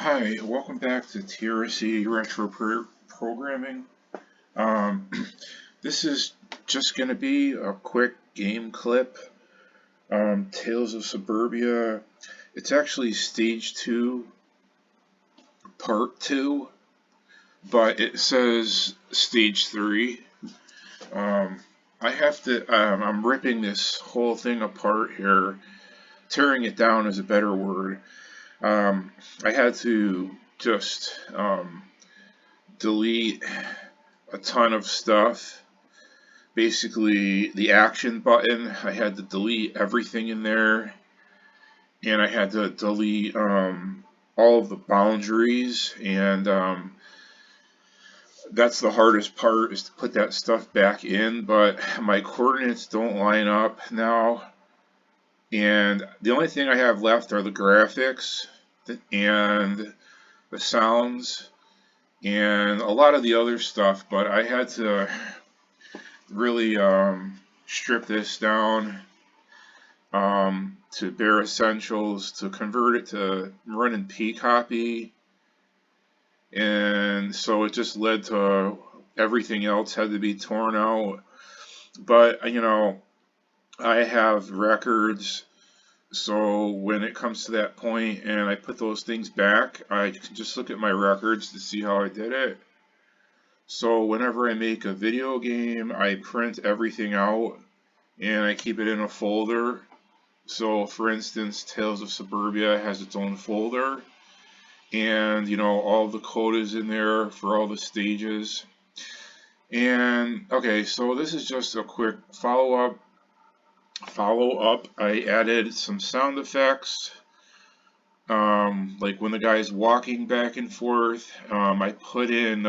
Hi, welcome back to TRC Retro Programming. Um, this is just going to be a quick game clip. Tales of Suburbia. It's actually Stage 2, Part 2, but it says Stage 3. I'm ripping this whole thing apart here. Tearing it down is a better word. I had to just delete a ton of stuff. Basically, the action button, I had to delete everything in there, and I had to delete all of the boundaries, and that's the hardest part, is to put that stuff back in, but my coordinates don't line up now, and the only thing I have left are the graphics and the sounds and a lot of the other stuff, but I had to really strip this down to bare essentials, to convert it to running PCOPY, and so it just led to everything else had to be torn out. But I have records, so when it comes to that point and I put those things back, I can just look at my records to see how I did it. So whenever I make a video game, I print everything out and I keep it in a folder. So for instance, Tales of Suburbia has its own folder, and all the code is in there for all the stages. And okay, so this is just a quick follow-up. I added some sound effects, like when the guy's walking back and forth. I put in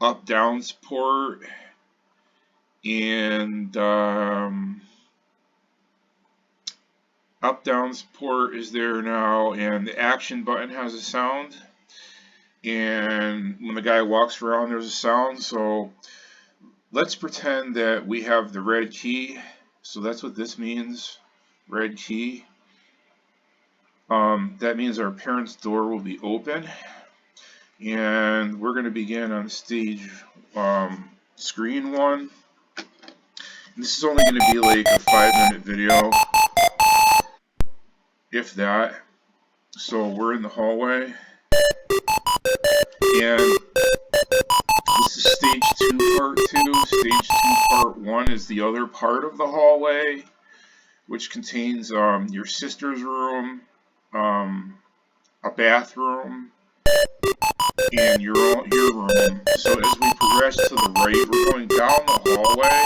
up-down support, and up-down support is there now, and the action button has a sound, and when the guy walks around there's a sound. So let's pretend that we have the red key. So that's what this means, red key. That means our parents' door will be open, and we're going to begin on stage screen 1. And this is only going to be like a 5-minute video, if that. So we're in the hallway, and this is stage 2 part 2. Stage 2 part 1 is the other part of the hallway, which contains your sister's room, a bathroom, and your room. So as we progress to the right, we're going down the hallway,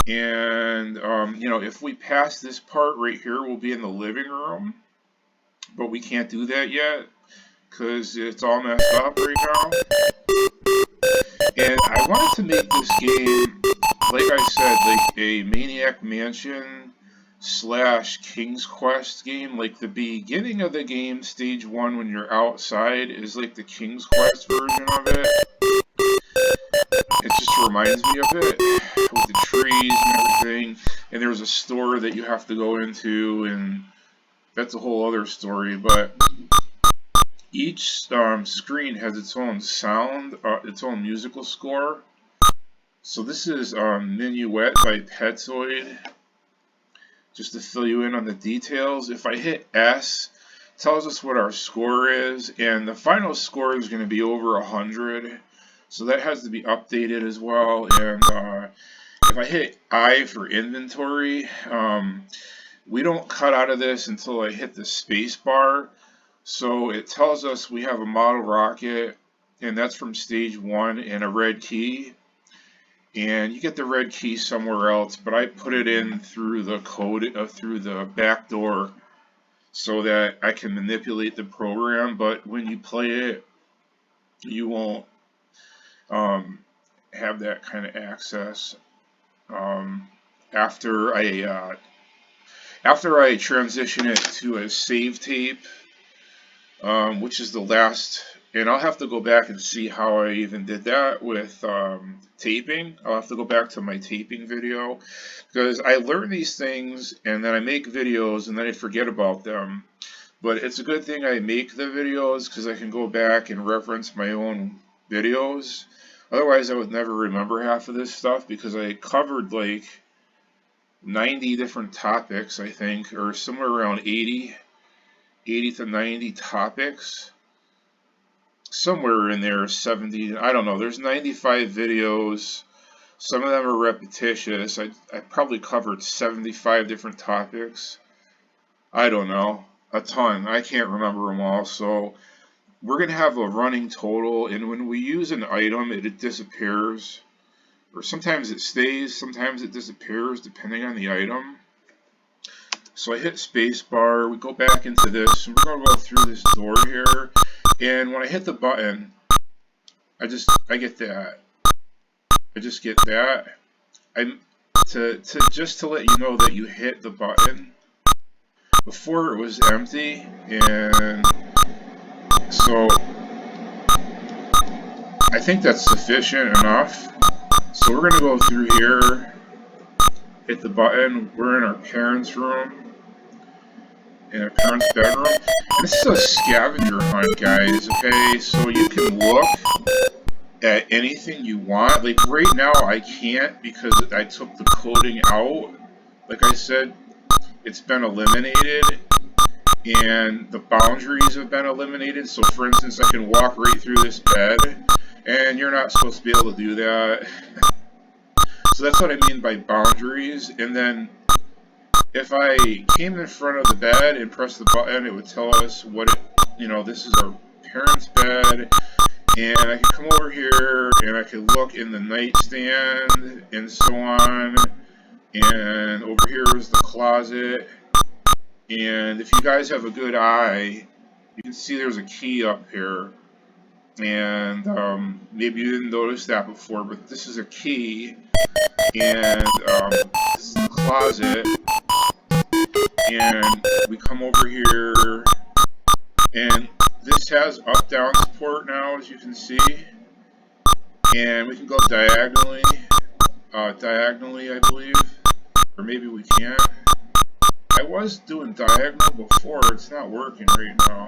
and if we pass this part right here, we'll be in the living room, but we can't do that yet because it's all messed up right now. And I wanted to make this game, like I said, like a Maniac Mansion / King's Quest game. Like the beginning of the game, stage 1, when you're outside, is like the King's Quest version of it. It just reminds me of it, with the trees and everything. And there's a store that you have to go into, and that's a whole other story. But each screen has its own sound, its own musical score. So this is Minuet by Petzoid, just to fill you in on the details. If I hit S, it tells us what our score is, and the final score is going to be over 100. So that has to be updated as well. And if I hit I for inventory, we don't cut out of this until I hit the space bar. So it tells us we have a model rocket, and that's from stage 1, and a red key. And you get the red key somewhere else, but I put it in through the code, through the back door, so that I can manipulate the program. But when you play it, you won't have that kind of access. After I transition it to a save tape, which is the last and I'll have to go back and see how I even did that with taping. I'll have to go back to my taping video, because I learn these things and then I make videos and then I forget about them. But it's a good thing I make the videos, because I can go back and reference my own videos. Otherwise I would never remember half of this stuff, because I covered like 90 different topics, I think, or somewhere around 80 to 90 topics. Somewhere in there, 70, I don't know. There's 95 videos. Some of them are repetitious. I probably covered 75 different topics. I don't know. A ton. I can't remember them all. So we're going to have a running total, and when we use an item, it disappears. Or sometimes it stays, sometimes it disappears, depending on the item. So I hit spacebar, we go back into this, and we're going to go through this door here. And when I hit the button, I get that. I just get that. Just to let you know that you hit the button. Before it was empty, and so I think that's sufficient enough. So we're gonna go through here, hit the button. We're in our parents' room, in our parents' bedroom. And this is a scavenger hunt, guys. Okay, so you can look at anything you want. Like right now I can't, because I took the coating out. Like I said, it's been eliminated and the boundaries have been eliminated. So for instance, I can walk right through this bed, and you're not supposed to be able to do that. So that's what I mean by boundaries. And then if I came in front of the bed and pressed the button, it would tell us what this is our parents' bed. And I can come over here and I can look in the nightstand and so on. And over here is the closet. And if you guys have a good eye, you can see there's a key up here. And maybe you didn't notice that before, but this is a key. And this is the closet. And we come over here, and this has up-down support now, as you can see. And we can go diagonally, I believe, or maybe we can't. I was doing diagonal before. It's not working right now.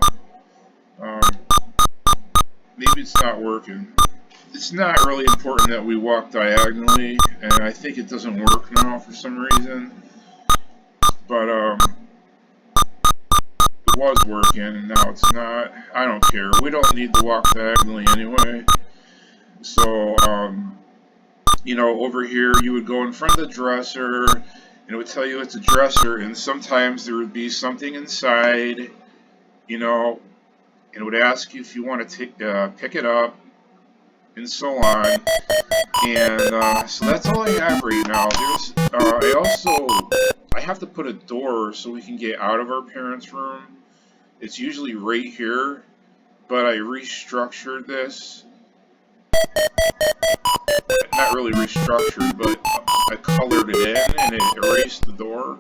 Maybe it's not working. It's not really important that we walk diagonally, and I think it doesn't work now for some reason. But it was working, and now it's not. I don't care. We don't need to walk diagonally anyway. So, over here you would go in front of the dresser, and it would tell you it's a dresser, and sometimes there would be something inside, and it would ask you if you want to pick it up, and so on. And so that's all I have right now. I have to put a door so we can get out of our parents' room. It's usually right here, but I restructured this. Not really restructured, but I colored it in and it erased the door.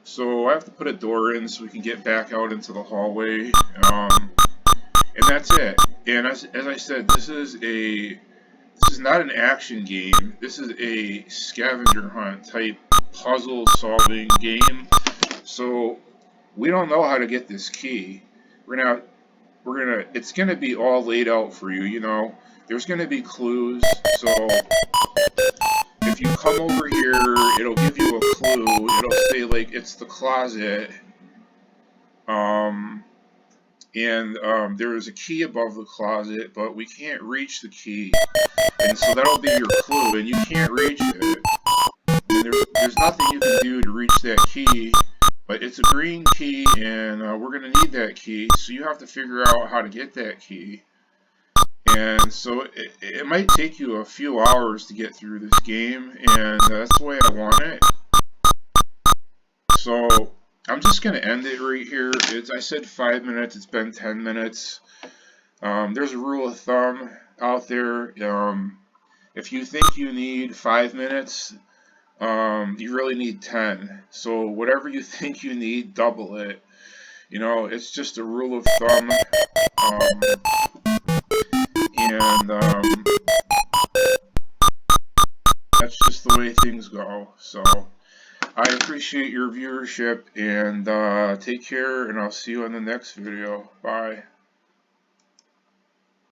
So I have to put a door in so we can get back out into the hallway. And that's it. And as I said, this is not an action game. This is a scavenger hunt type puzzle solving game. So we don't know how to get this key. It's gonna be all laid out for you. There's gonna be clues. So if you come over here, it'll give you a clue. It'll say like it's the closet. And there is a key above the closet, but we can't reach the key. And so that'll be your clue, and you can't reach it. And there's nothing you can do to reach that key, but it's a green key, and we're going to need that key, so you have to figure out how to get that key. And so it might take you a few hours to get through this game, and that's the way I want it. So I'm just going to end it right here. I said 5 minutes, it's been 10 minutes. There's a rule of thumb out there. If you think you need 5 minutes, you really need 10. So whatever you think you need, double it. It's just a rule of thumb. I appreciate your viewership, and take care, and I'll see you on the next video. Bye.